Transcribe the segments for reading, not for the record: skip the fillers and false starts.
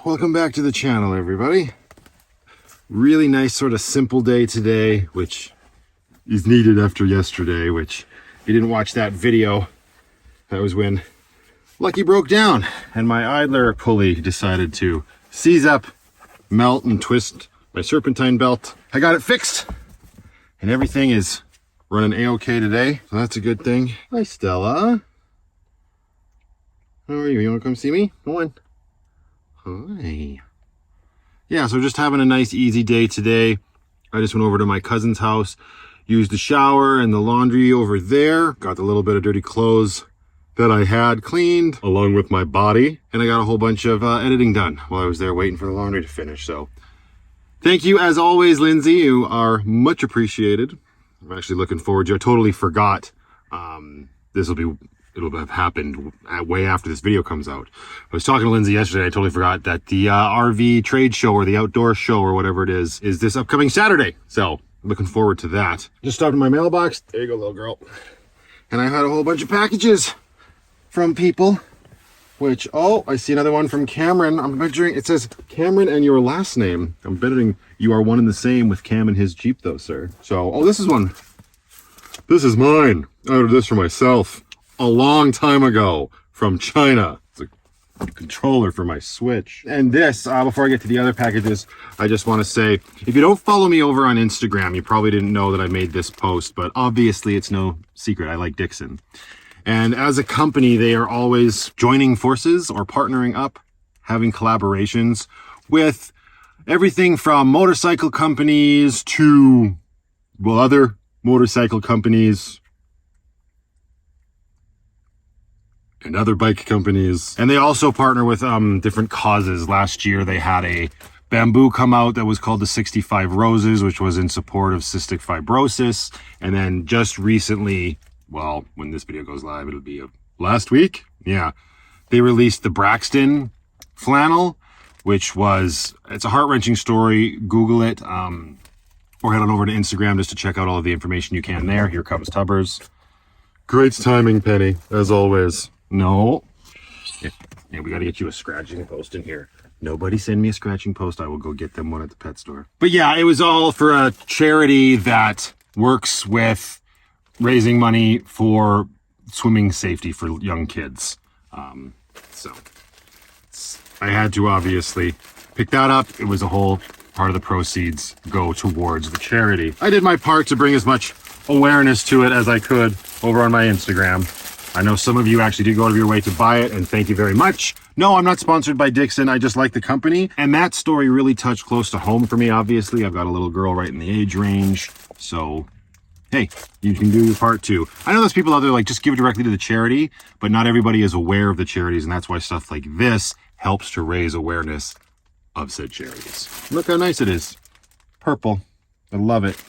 welcome back to the channel, everybody. Really nice sort of simple day today, which is needed after yesterday, which if you didn't watch that video, that was when Lucky broke down and my idler pulley decided to seize up, melt, and twist my serpentine belt. I got it fixed and everything is running a-okay today, so that's a good thing. Hi, Stella. How are you? You want to come see me? Go on. Hi. Yeah, so just having a nice easy day today. I just went over to my cousin's house, used the shower and the laundry over there, got the little bit of dirty clothes that I had cleaned along with my body, and I got a whole bunch of editing done while I was there waiting for the laundry to finish. So thank you as always, Lindsay. You are much appreciated. I'm actually looking forward to it. I totally forgot it'll have happened way after this video comes out. I was talking to Lindsay yesterday. I totally forgot that the RV trade show or the outdoor show or whatever it is this upcoming Saturday. So looking forward to that. Just stopped in my mailbox. There you go, little girl. And I had a whole bunch of packages from people, which, oh, I see another one from Cameron. I'm picturing, it says Cameron and your last name. I'm betting you are one and the same with Cam and his Jeep though, sir. So, oh, this is one. This is mine. I ordered this for myself a long time ago from China. It's a controller for my Switch. And this, before I get to the other packages, I just want to say, if you don't follow me over on Instagram, you probably didn't know that I made this post, but obviously it's no secret. I like Dixon. And as a company, they are always joining forces or partnering up, having collaborations with everything from motorcycle companies to, well, other motorcycle companies and other bike companies. And they also partner with different causes. Last year, they had a bamboo come out that was called the 65 Roses, which was in support of cystic fibrosis. And then just recently, well, when this video goes live, it'll be last week. Yeah. They released the Braxton flannel, which was, it's a heart-wrenching story. Google it. Or head on over to Instagram just to check out all of the information you can there. Here comes Tubbers. Great timing, Penny, as always. No. Yeah, we got to get you a scratching post in here. Nobody send me a scratching post. I will go get them one at the pet store. But yeah, it was all for a charity that works with raising money for swimming safety for young kids. So I had to obviously pick that up. It was a whole part of the proceeds go towards the charity. I did my part to bring as much awareness to it as I could over on my Instagram. I know some of you actually did go out of your way to buy it, and thank you very much. No, I'm not sponsored by Dixon. I just like the company. And that story really touched close to home for me, obviously. I've got a little girl right in the age range. So, hey, you can do your part too. I know there's people out there like, just give it directly to the charity, but not everybody is aware of the charities, and that's why stuff like this helps to raise awareness of said charities. Look how nice it is. Purple. I love it.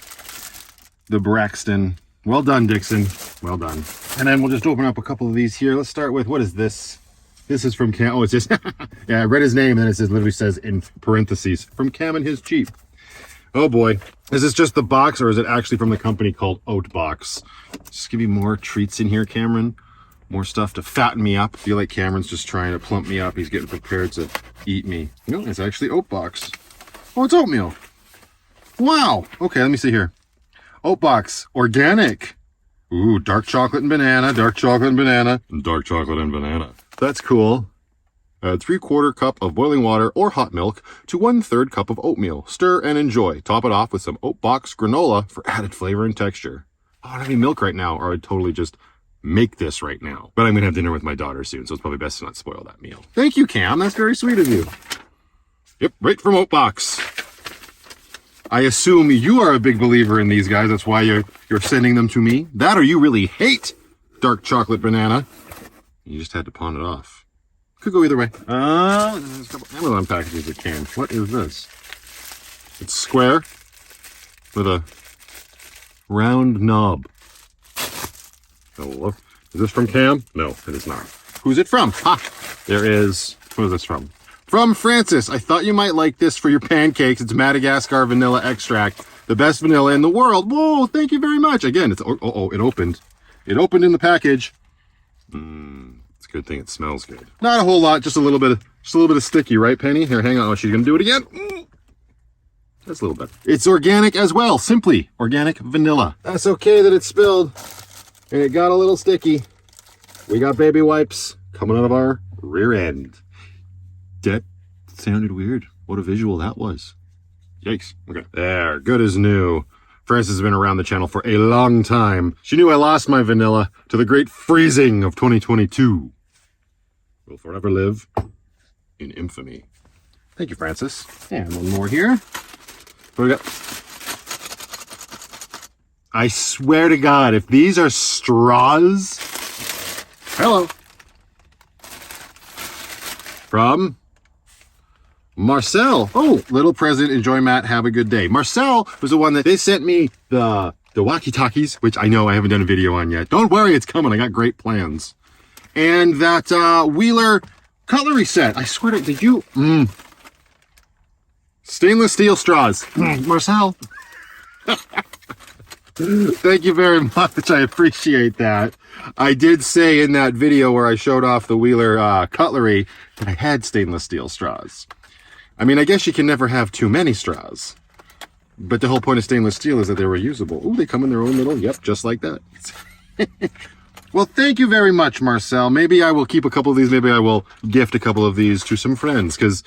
The Braxton. Well done, Dixon. Well done. And then we'll just open up a couple of these here. Let's start with, what is this? This is from Cam. Oh, it's just, yeah, I read his name and then it says, literally says in parentheses, from Cam and his Jeep. Oh boy. Is this just the box or is it actually from the company called Oatbox? Just give me more treats in here, Cameron. More stuff to fatten me up. I feel like Cameron's just trying to plump me up. He's getting prepared to eat me. No, it's actually Oatbox. Oh, it's oatmeal. Wow. Okay, let me see here. Oatbox, organic. Ooh, dark chocolate and banana, dark chocolate and banana, and dark chocolate and banana. That's cool. Add 3/4 cup of boiling water or hot milk to 1/3 cup of oatmeal. Stir and enjoy. Top it off with some Oatbox granola for added flavor and texture. Oh, I don't have any milk right now, or I'd totally just make this right now. But I'm gonna have dinner with my daughter soon, so it's probably best to not spoil that meal. Thank you, Cam. That's very sweet of you. Yep, right from Oatbox. I assume you are a big believer in these guys. That's why you're sending them to me. That or you really hate dark chocolate banana. You just had to pawn it off. Could go either way. There's a couple Amazon packages that came. What is this? It's square with a round knob. Oh, look. Is this from Cam? No, it is not. Who's it from? Ha! There is. Who is this from? From Francis. I thought you might like this for your pancakes. It's Madagascar vanilla extract. The best vanilla in the world. Whoa, thank you very much. Again, it's, it opened. It opened in the package. It's Good thing it smells good. Not a whole lot, just a little bit of sticky, right, Penny? Here, hang on. Oh, she's gonna do it again. That's a little better. It's organic as well. Simply organic vanilla. That's okay that it spilled and it got a little sticky. We got baby wipes coming out of our rear end. That sounded weird. What a visual that was. Yikes. Okay. There, good as new. Frances has been around the channel for a long time. She knew I lost my vanilla to the great freezing of 2022. Will forever live in infamy. Thank you, Frances. And one more here. What do we got? I swear to God, if these are straws... Hello. From Marcel. Oh, little present. Enjoy, Matt. Have a good day. Marcel was the one that they sent me the walkie-talkies, which I know I haven't done a video on yet. Don't worry, it's coming. I got great plans. And that Wheeler cutlery set. I swear to... Did you... Stainless steel straws. Marcel. Thank you very much. I appreciate that. I did say in that video where I showed off the Wheeler cutlery that I had stainless steel straws. I mean, I guess you can never have too many straws. But the whole point of stainless steel is that they're reusable. Ooh, they come in their own little... Yep, just like that. Well, thank you very much, Marcel. Maybe I will keep a couple of these. Maybe I will gift a couple of these to some friends, because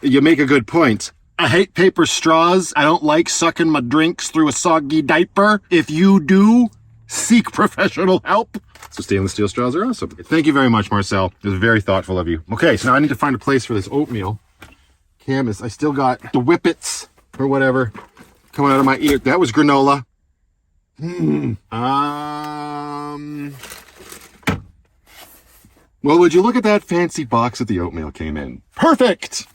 you make a good point. I hate paper straws. I don't like sucking my drinks through a soggy diaper. If you do, seek professional help. So stainless steel straws are awesome. Thank you very much, Marcel. It was very thoughtful of you. Okay, so now I need to find a place for this oatmeal. I still got the whippets or whatever coming out of my ear. That was granola. Well, would you look at that fancy box that the oatmeal came in? Perfect!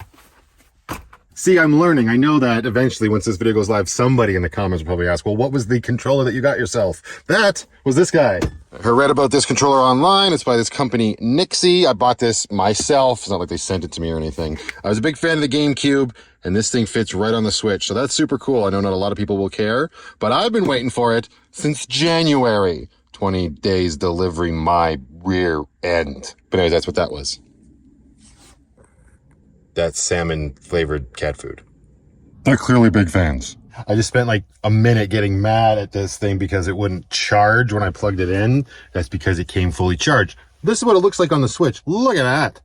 See, I'm learning. I know that eventually, once this video goes live, somebody in the comments will probably ask, well, what was the controller that you got yourself? That was this guy. I read about this controller online. It's by this company, Nixie. I bought this myself. It's not like they sent it to me or anything. I was a big fan of the GameCube, and this thing fits right on the Switch. So that's super cool. I know not a lot of people will care, but I've been waiting for it since January. 20 days delivery my rear end. But anyways, that's what that was. That's salmon flavored cat food. They're clearly big fans. I just spent like a minute getting mad at this thing because it wouldn't charge when I plugged it in. That's because it came fully charged. This is what it looks like on the Switch. Look at that.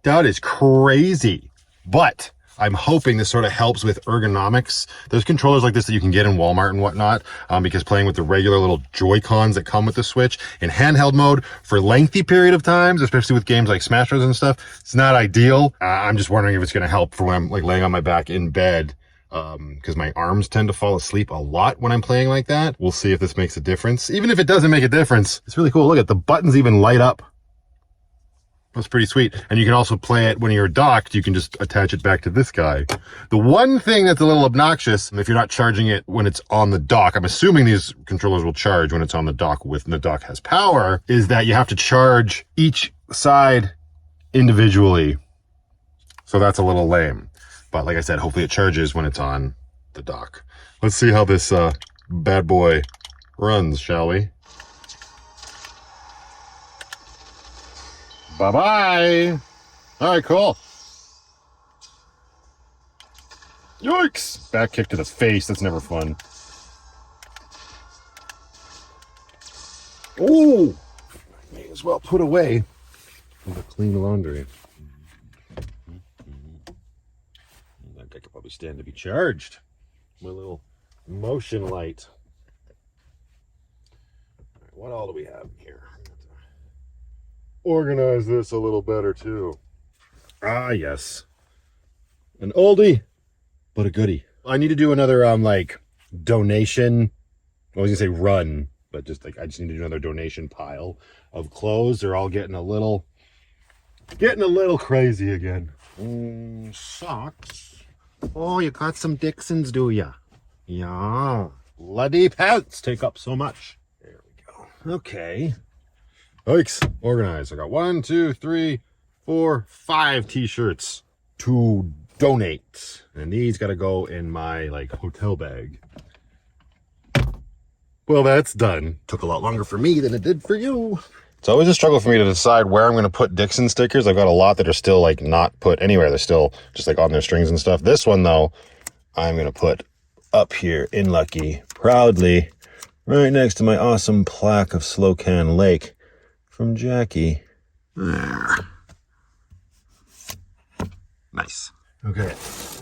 That is crazy. But I'm hoping this sort of helps with ergonomics. There's controllers like this that you can get in Walmart and whatnot, because playing with the regular little Joy-Cons that come with the Switch in handheld mode for lengthy period of times, especially with games like Smash Bros. And stuff, it's not ideal. I'm just wondering if it's going to help for when I'm like laying on my back in bed, because my arms tend to fall asleep a lot when I'm playing like that. We'll see if this makes a difference. Even if it doesn't make a difference, it's really cool. Look at the buttons even light up. That's pretty sweet. And you can also play it when you're docked. You can just attach it back to this guy. The one thing that's a little obnoxious, if you're not charging it when it's on the dock, I'm assuming these controllers will charge when it's on the dock when the dock has power, is that you have to charge each side individually. So that's a little lame. But like I said, hopefully it charges when it's on the dock. Let's see how this bad boy runs, shall we? Bye-bye. All right, cool. Yikes. Back kick to the face. That's never fun. Oh, may as well put away the clean laundry. I could probably stand to be charged. My little motion light. All right, what all do we have here? Organize this a little better too. Ah, yes. An oldie, but a goodie. I need to do another like donation. I was gonna say run, but just like I just need to do another donation pile of clothes. They're all getting a little crazy again. Socks. Oh, you got some Dixons, do ya? Yeah. Bloody pants take up so much. There we go. Okay. Yikes, organized. I got 1, 2, 3, 4, 5 t-shirts to donate. And these got to go in my like hotel bag. Well, that's done. Took a lot longer for me than it did for you. It's always a struggle for me to decide where I'm going to put Dixon stickers. I've got a lot that are still like not put anywhere. They're still just like on their strings and stuff. This one though, I'm going to put up here in Lucky, proudly, right next to my awesome plaque of Slocan Lake from Jackie. There. Nice. Okay.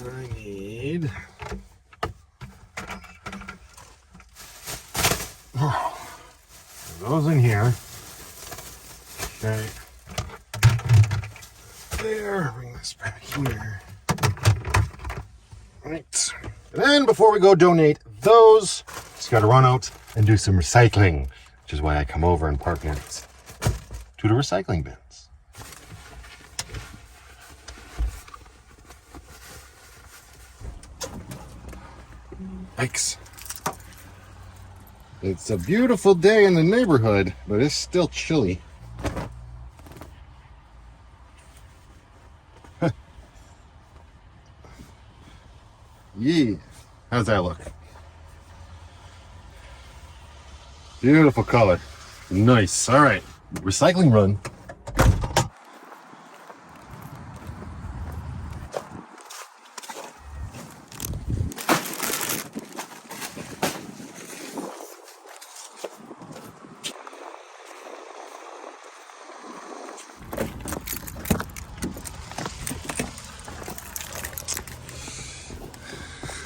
I need... those in here. Okay. There. Bring this back here. Right. And then before we go donate those, just got to run out and do some recycling, which is why I come over and park next to the recycling bins. Yikes. It's a beautiful day in the neighborhood, but it's still chilly. Yeah. How's that look? Beautiful color. Nice. All right. Recycling run.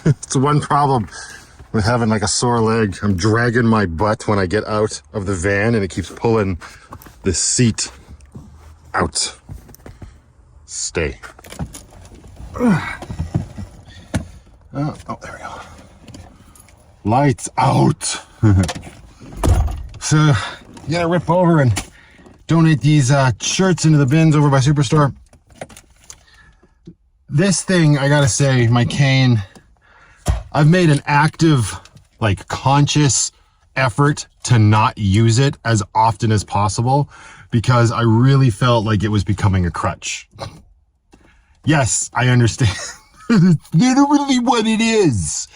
It's the one problem with having like a sore leg. I'm dragging my butt when I get out of the van and it keeps pulling the seat out. Stay. Oh, there we go. Lights out. So you gotta rip over and donate these shirts into the bins over by Superstore. This thing, I gotta say, my cane, I've made an active, like conscious effort to not use it as often as possible because I really felt like it was becoming a crutch. Yes, I understand. It's literally what it is.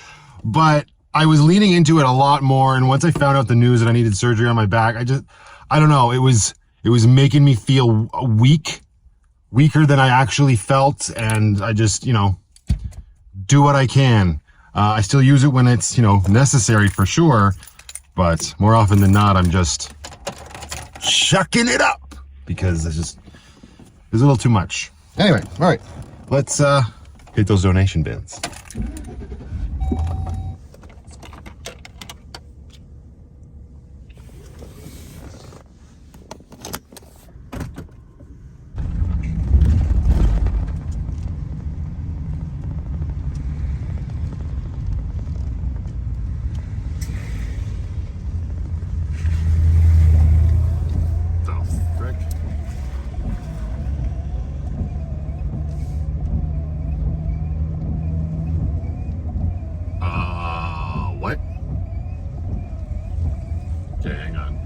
But I was leaning into it a lot more, and once I found out the news that I needed surgery on my back, I don't know, it was making me feel weaker than I actually felt, and I just, do what I can. I still use it when it's, necessary for sure, but more often than not, I'm just shucking it up because it's a little too much. Anyway, all right, let's hit those donation bins.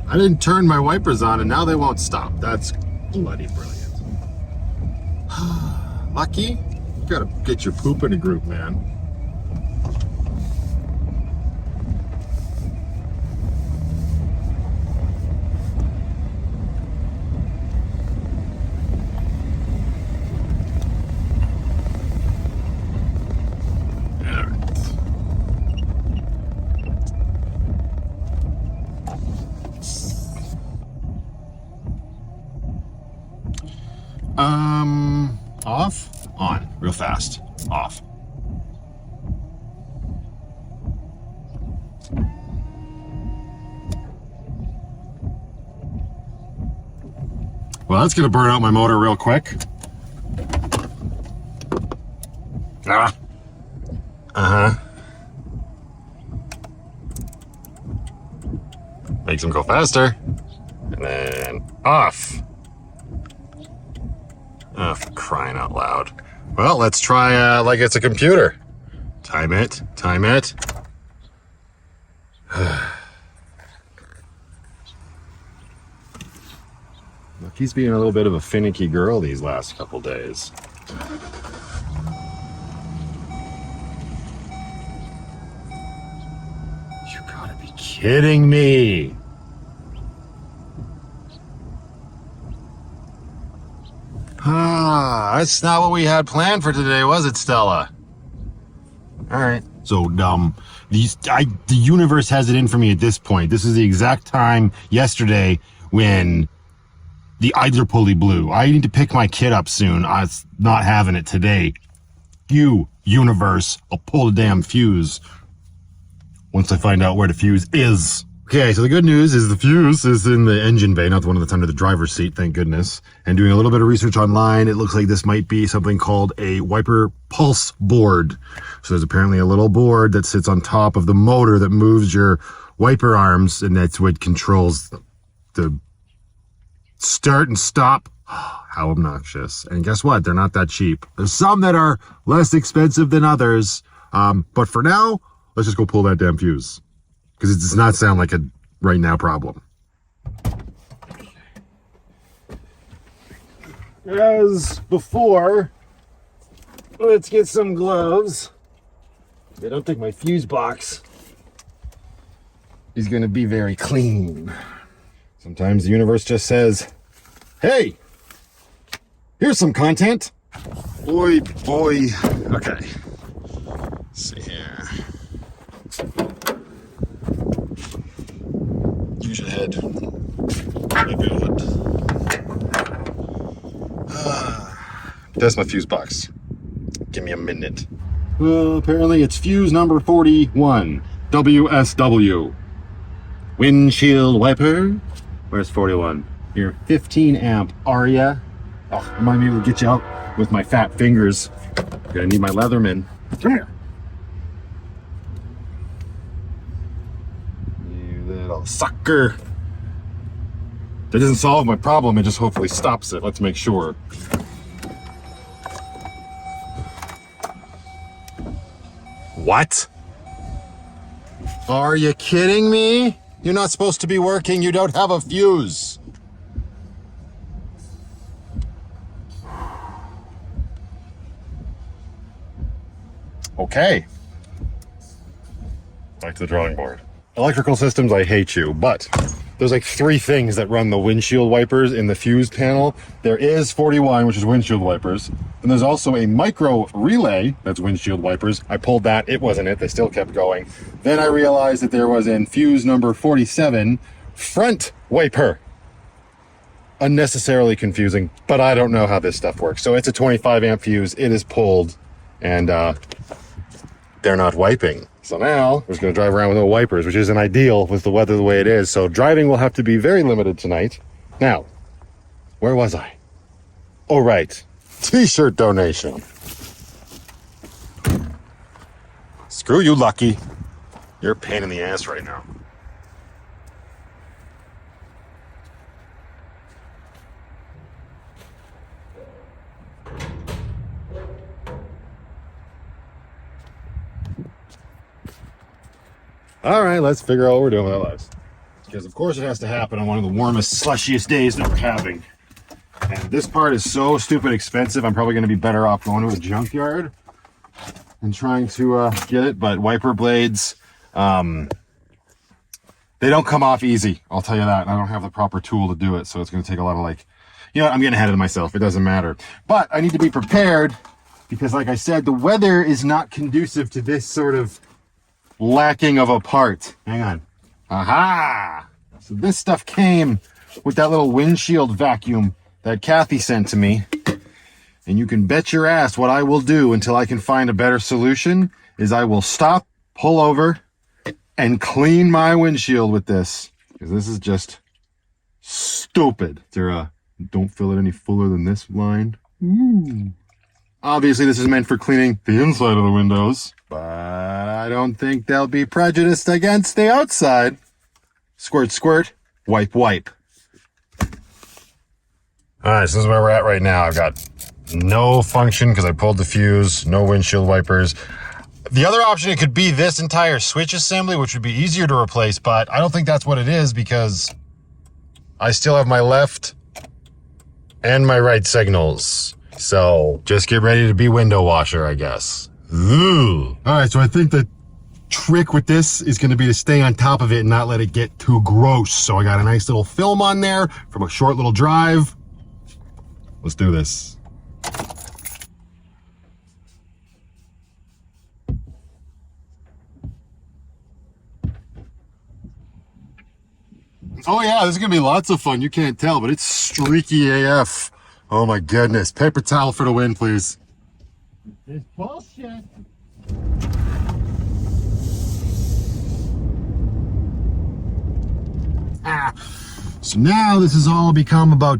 I didn't turn my wipers on and now they won't stop. That's bloody brilliant. Lucky? You gotta get your poop in a group, man. Off, on, real fast, off. Well, that's gonna burn out my motor real quick. Makes them go faster. And then off. Oh, for crying out loud. Well, let's try like it's a computer. Time it, time it. Look, he's being a little bit of a finicky girl these last couple days. You gotta be kidding me. That's not what we had planned for today, was it, Stella? All right. So, the universe has it in for me at this point. This is the exact time yesterday when the idler pulley blew. I need to pick my kid up soon. I'm not having it today. You, universe, I'll pull the damn fuse once I find out where the fuse is. Okay, so the good news is the fuse is in the engine bay, not the one that's under the driver's seat, thank goodness. And doing a little bit of research online, it looks like this might be something called a wiper pulse board. So there's apparently a little board that sits on top of the motor that moves your wiper arms, and that's what controls the start and stop. How obnoxious. And guess what? They're not that cheap. There's some that are less expensive than others. But for now, let's just go pull that damn fuse, because it does not sound like a right now problem. As before, let's get some gloves. I don't think my fuse box is going to be very clean. Sometimes the universe just says, hey, here's some content. Boy. Okay. Let's see here. Use your head. Maybe a hood. That's my fuse box. Give me a minute. Well, apparently it's fuse number 41. WSW. Windshield wiper. Where's 41? Your 15 amp Aria. Oh, I might be able to get you out with my fat fingers. Gonna need my Leatherman. Come here. You little sucker. That doesn't solve my problem, it just hopefully stops it. Let's make sure. What? Are you kidding me? You're not supposed to be working, you don't have a fuse. Okay. Back to the drawing board. Electrical systems, I hate you, but there's like 3 things that run the windshield wipers in the fuse panel. There is 41, which is windshield wipers. And there's also a micro relay, that's windshield wipers. I pulled that, it wasn't it, they still kept going. Then I realized that there was in fuse number 47, front wiper. Unnecessarily confusing, but I don't know how this stuff works. So it's a 25 amp fuse, it is pulled, and they're not wiping. So now we're just going to drive around with no wipers, which isn't ideal with the weather the way it is. So driving will have to be very limited tonight. Now, where was I? Oh, right. T-shirt donation. Screw you, Lucky. You're a pain in the ass right now. All right, let's figure out what we're doing with our lives. Because of course it has to happen on one of the warmest, slushiest days that we're having. And this part is so stupid expensive, I'm probably going to be better off going to a junkyard and trying to get it. But wiper blades, they don't come off easy, I'll tell you that. I don't have the proper tool to do it, so it's going to take a lot of you know what, I'm getting ahead of myself, it doesn't matter. But I need to be prepared, because like I said, the weather is not conducive to this sort of lacking of a part. Hang on. Aha! So this stuff came with that little windshield vacuum that Kathy sent to me. And you can bet your ass what I will do until I can find a better solution is I will stop, pull over, and clean my windshield with this. Because this is just stupid. Is there a don't fill it any fuller than this line? Ooh. Obviously, this is meant for cleaning the inside of the windows, but I don't think they'll be prejudiced against the outside. Squirt, squirt, wipe, wipe. All right, so this is where we're at right now. I've got no function because I pulled the fuse, no windshield wipers. The other option, it could be this entire switch assembly, which would be easier to replace, but I don't think that's what it is because I still have my left and my right signals. So just get ready to be window washer, I guess. Ooh. All right, so I think the trick with this is going to be to stay on top of it and not let it get too gross. So I got a nice little film on there from a short little drive. Let's do this. Oh yeah, this is gonna be lots of fun. You can't tell, but it's streaky AF. Oh my goodness. Paper towel for the win, please. It's bullshit. So now this has all become about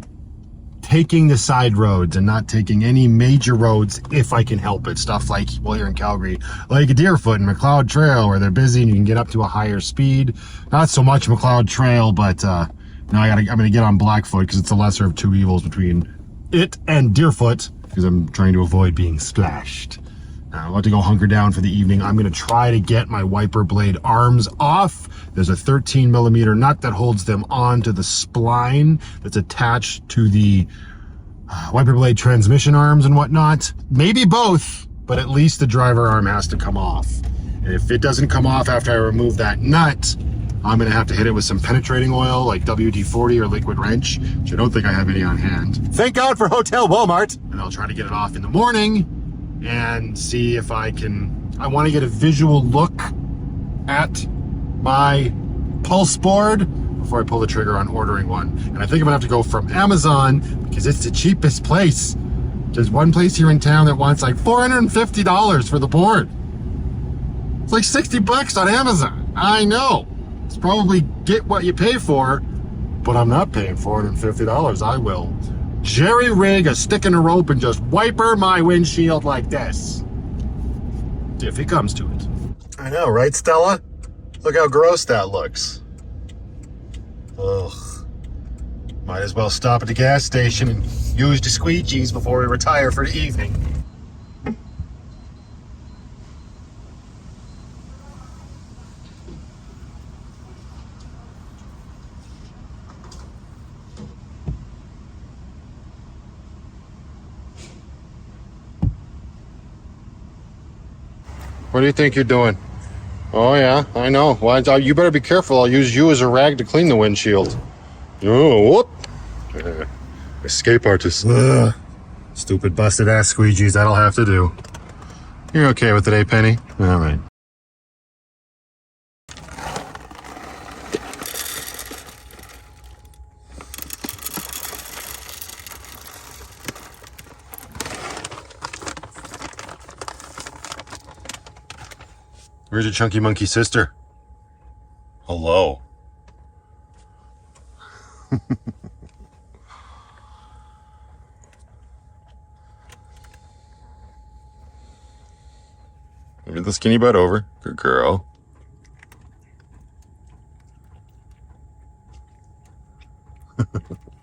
taking the side roads and not taking any major roads if I can help it. Stuff like, well, here in Calgary, like a Deerfoot and Macleod Trail, where they're busy and you can get up to a higher speed. Not so much Macleod Trail, but now I'm gonna get on Blackfoot because it's the lesser of two evils between it and Deerfoot, because I'm trying to avoid being splashed. I'm about to go hunker down for the evening. I'm going to try to get my wiper blade arms off. There's a 13mm nut that holds them onto the spline that's attached to the wiper blade transmission arms and whatnot. Maybe both, but at least the driver arm has to come off. And if it doesn't come off after I remove that nut, I'm going to have to hit it with some penetrating oil like WD-40 or liquid wrench, which I don't think I have any on hand. Thank God for Hotel Walmart. And I'll try to get it off in the morning and see if I want to get a visual look at my pulse board before I pull the trigger on ordering one. And I think I'm gonna have to go from Amazon because it's the cheapest place. There's one place here in town that wants like $450 for the board. It's like 60 bucks on Amazon. I know. It's probably get what you pay for, but I'm not paying $450. I will jerry rig a stick and a rope and just wiper my windshield like this. If it comes to it. I know, right, Stella? Look how gross that looks. Ugh. Might as well stop at the gas station and use the squeegees before we retire for the evening. What do you think you're doing? Oh yeah, I know. Well, you better be careful. I'll use you as a rag to clean the windshield. Oh, whoop. Escape artist. Ugh. Stupid busted ass squeegees, that'll have to do. You're okay with it, eh, Penny? All right. Where's your chunky monkey sister? Hello. Get the skinny butt over. Good girl.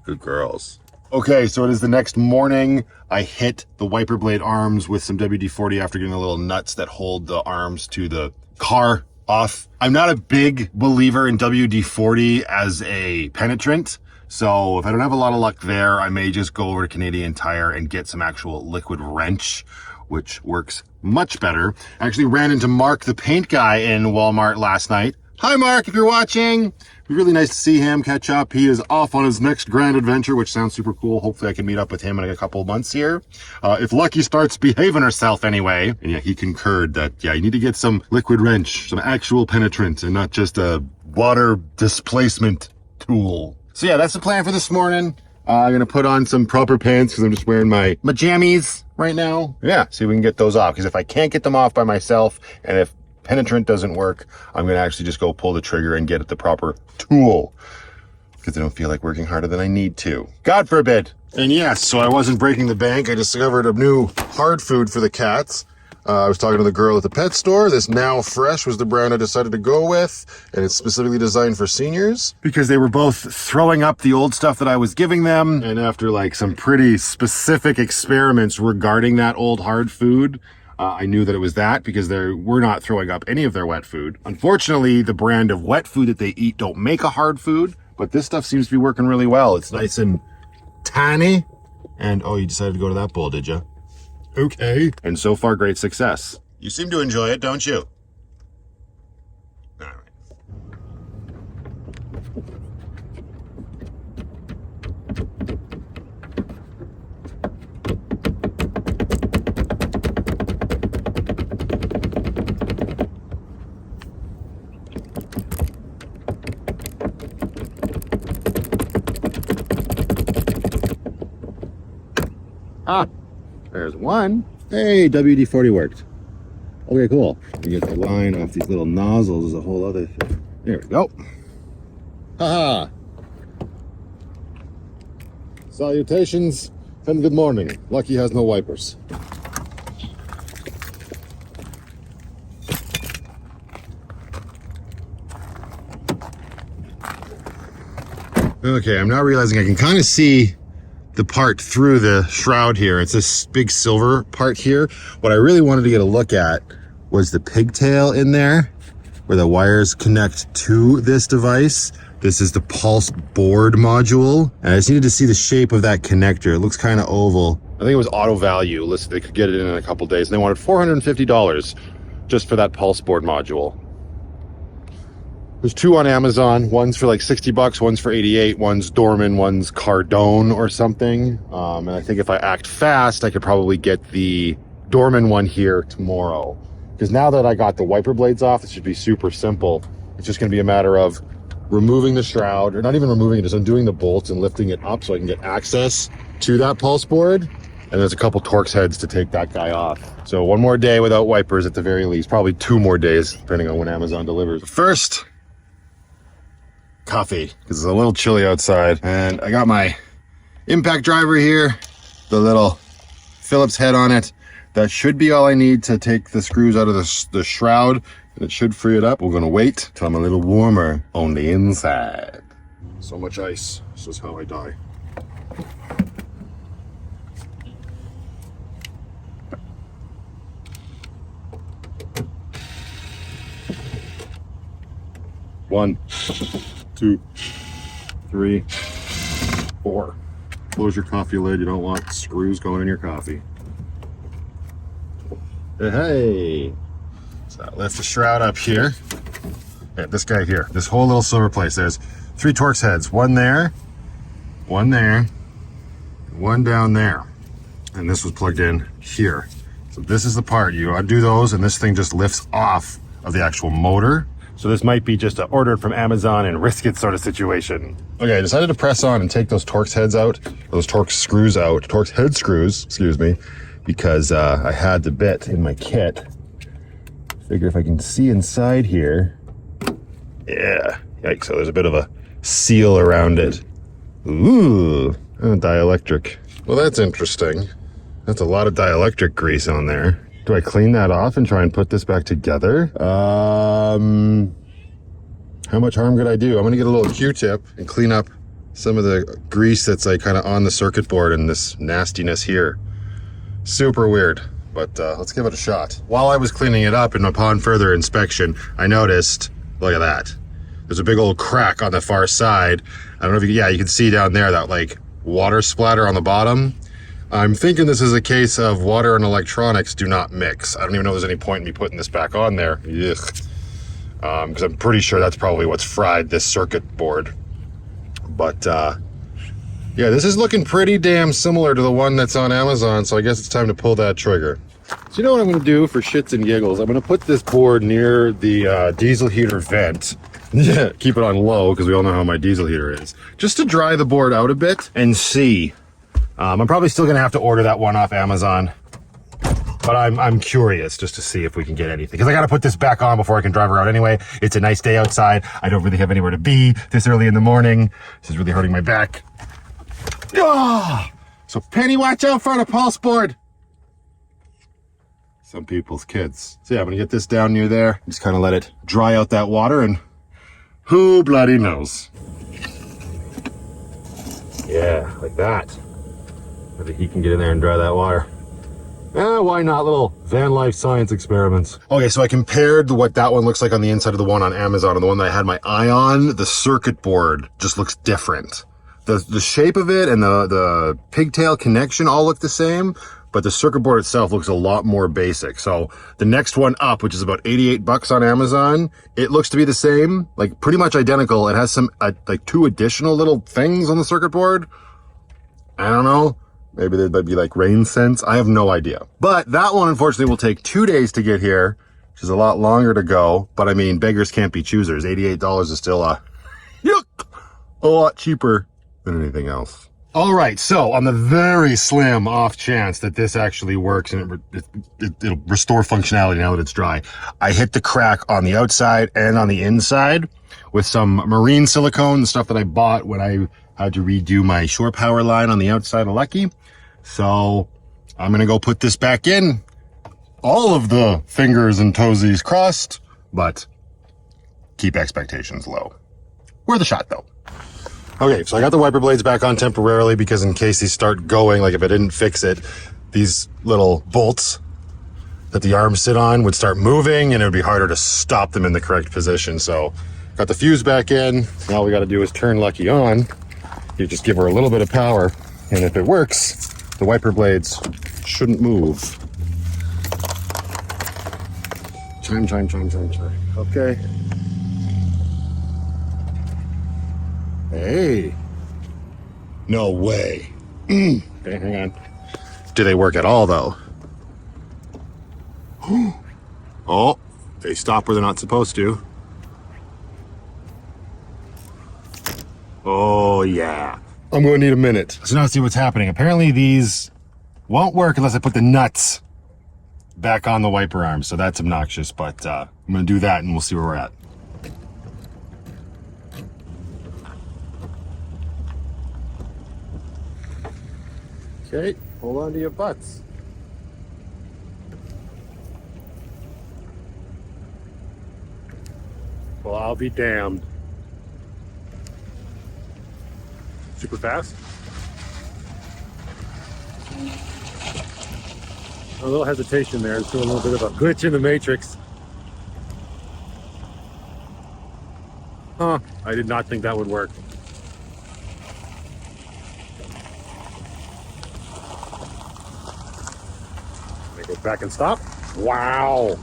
Good girls. Okay, so it is the next morning. I hit the wiper blade arms with some WD-40 after getting the little nuts that hold the arms to the car off. I'm not a big believer in WD-40 as a penetrant, so if I don't have a lot of luck there, I may just go over to Canadian Tire and get some actual liquid wrench, which works much better. I actually ran into Mark, the paint guy, in Walmart last night. Hi, Mark, if you're watching. It'd be really nice to see him, catch up. He is off on his next grand adventure, which sounds super cool. Hopefully I can meet up with him in a couple of months here. If Lucky starts behaving herself anyway. And yeah, he concurred that, yeah, you need to get some liquid wrench, some actual penetrant, and not just a water displacement tool. So yeah, that's the plan for this morning. I'm going to put on some proper pants because I'm just wearing my jammies right now. Yeah, see if we can get those off. Because if I can't get them off by myself, and if penetrant doesn't work, I'm going to actually just go pull the trigger and get it the proper tool. Because I don't feel like working harder than I need to. God forbid. And yes, so I wasn't breaking the bank. I discovered a new hard food for the cats. I was talking to the girl at the pet store. This Now Fresh was the brand I decided to go with, and it's specifically designed for seniors because they were both throwing up the old stuff that I was giving them. And after like some pretty specific experiments regarding that old hard food, I knew that it was that because they were not throwing up any of their wet food. Unfortunately, the brand of wet food that they eat don't make a hard food, but this stuff seems to be working really well. It's nice and tiny. And oh, you decided to go to that bowl, did you? Okay. And so far, great success. You seem to enjoy it, don't you? All right. There's one. Hey, WD-40 worked. Okay, cool. You get the line off these little nozzles is a whole other thing. There we go. Haha. Salutations and good morning. Lucky has no wipers. Okay, I'm now realizing I can kind of see the part through the shroud here. It's this big silver part here. What I really wanted to get a look at was the pigtail in there where the wires connect to this device. This is the pulse board module. And I just needed to see the shape of that connector. It looks kind of oval. I think it was Auto Value. Listed they could get it in a couple days. And they wanted $450 just for that pulse board module. There's two on Amazon. One's for like 60 bucks, one's for 88, one's Dorman, one's Cardone or something. And I think if I act fast, I could probably get the Dorman one here tomorrow. Because now that I got the wiper blades off, it should be super simple. It's just gonna be a matter of removing the shroud, or not even removing it, just undoing the bolts and lifting it up so I can get access to that pulse board. And there's a couple Torx heads to take that guy off. So one more day without wipers at the very least. Probably 2 more days, depending on when Amazon delivers. First, coffee, because it's a little chilly outside. And I got my impact driver here, the little Phillips head on it. That should be all I need to take the screws out of the shroud, and it should free it up. We're gonna wait till I'm a little warmer on the inside. So much ice, this is how I die. One, 2, 3, 4. Close your coffee lid. You don't want screws going in your coffee. Hey. So that lifts the shroud up here. Yeah, this guy here. This whole little silver place. There's 3 Torx heads. One there, one there, one down there. And this was plugged in here. So this is the part. You undo those and this thing just lifts off of the actual motor. So this might be just an order from Amazon and risk it sort of situation. Okay, I decided to press on and take those Torx heads out, those Torx screws out, Torx head screws, excuse me, because I had the bit in my kit. Figure if I can see inside here. Yeah, yikes, so there's a bit of a seal around it. Ooh, dielectric. Well, that's interesting. That's a lot of dielectric grease on there. Do I clean that off and try and put this back together? How much harm could I do? I'm gonna get a little Q-tip and clean up some of the grease that's like kind of on the circuit board and this nastiness here. Super weird, but let's give it a shot. While I was cleaning it up and upon further inspection, I noticed, look at that. There's a big old crack on the far side. I don't know if you can see down there that like water splatter on the bottom. I'm thinking this is a case of water and electronics do not mix. I don't even know if there's any point in me putting this back on there. Because I'm pretty sure that's probably what's fried this circuit board. But yeah, this is looking pretty damn similar to the one that's on Amazon, so I guess it's time to pull that trigger. So you know what I'm gonna do for shits and giggles? I'm gonna put this board near the diesel heater vent. Yeah, keep it on low because we all know how my diesel heater is. Just to dry the board out a bit and see. I'm probably still gonna have to order that one off Amazon, but I'm curious just to see if we can get anything, because I gotta put this back on before I can drive her out anyway. It's a nice day outside. I don't really have anywhere to be this early in the morning. This is really hurting my back. Oh! So Penny, watch out for the pulse board. Some people's kids. So yeah, I'm gonna get this down near there. Just kind of let it dry out that water, and who bloody knows? Yeah, like that. Maybe he can get in there and dry that water. Why not? Little VanLife science experiments. Okay, so I compared what that one looks like on the inside of the one on Amazon and the one that I had my eye on. The circuit board just looks different. The shape of it and the pigtail connection all look the same, but the circuit board itself looks a lot more basic. So the next one up, which is about 88 bucks on Amazon, it looks to be the same, like pretty much identical. It has some like 2 additional little things on the circuit board. I don't know. Maybe they might be like rain sense. I have no idea. But that one, unfortunately, will take 2 days to get here, which is a lot longer to go. But I mean, beggars can't be choosers. $88 is still a lot cheaper than anything else. All right, so on the very slim off chance that this actually works and it'll restore functionality now that it's dry, I hit the crack on the outside and on the inside with some marine silicone, the stuff that I bought when I had to redo my shore power line on the outside of Lucky. So I'm gonna go put this back in. All of the fingers and toesies crossed, but keep expectations low. Worth a shot though. Okay, so I got the wiper blades back on temporarily because in case these start going, like if I didn't fix it, these little bolts that the arms sit on would start moving and it would be harder to stop them in the correct position. So got the fuse back in. Now all we got to do is turn Lucky on. You just give her a little bit of power, and if it works, the wiper blades shouldn't move. Chime. Okay. Hey. No way. Okay, hang on. Do they work at all, though? Oh, they stop where they're not supposed to. Oh, yeah. I'm going to need a minute. So now let's see what's happening. Apparently these won't work unless I put the nuts back on the wiper arms. So that's obnoxious, but I'm going to do that and we'll see where we're at. Okay, hold on to your butts. Well, I'll be damned. Super fast. A little hesitation there. It's doing a little bit of a glitch in the matrix. Huh, I did not think that would work. Go back and stop. Wow.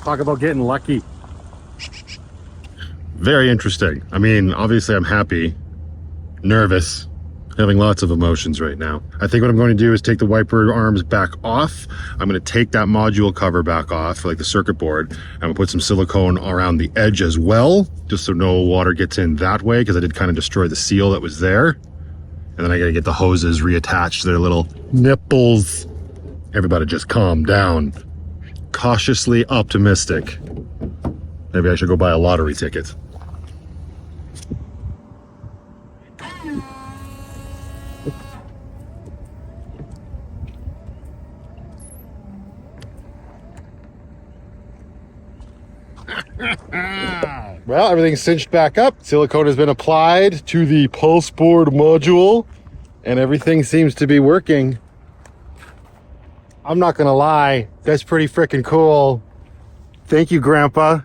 Talk about getting lucky. Very interesting. I mean, obviously I'm happy, nervous, having lots of emotions right now. I think what I'm going to do is take the wiper arms back off. I'm going to take that module cover back off, like the circuit board. I'm going to put some silicone around the edge as well, just so no water gets in that way, because I did kind of destroy the seal that was there. And then I got to get the hoses reattached to their little nipples. Everybody just calm down. Cautiously optimistic. Maybe I should go buy a lottery ticket. Well, everything's cinched back up. Silicone has been applied to the pulse board module, and everything seems to be working. I'm not gonna lie, that's pretty freaking cool. Thank you, Grandpa.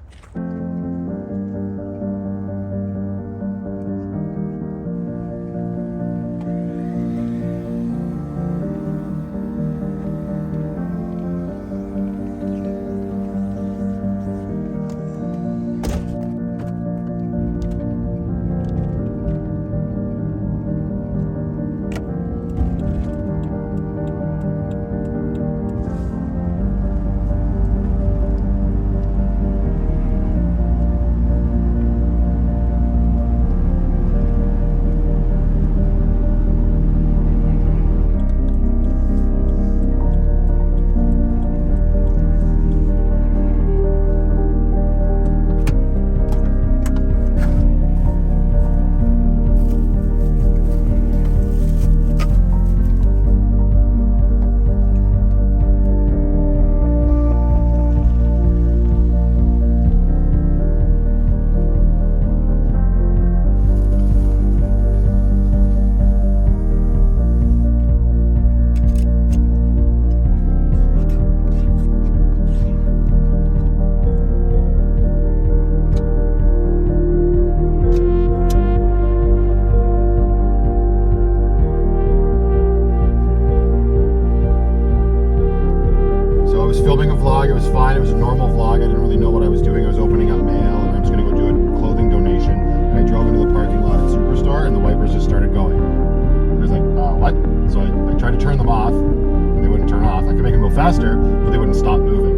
filming a vlog. It was fine. It was a normal vlog. I didn't really know what I was doing. I was opening up mail and I was going to go do a clothing donation. And I drove into the parking lot at Superstore and the wipers just started going. I was like, what? So I tried to turn them off and they wouldn't turn off. I could make them go faster, but they wouldn't stop moving.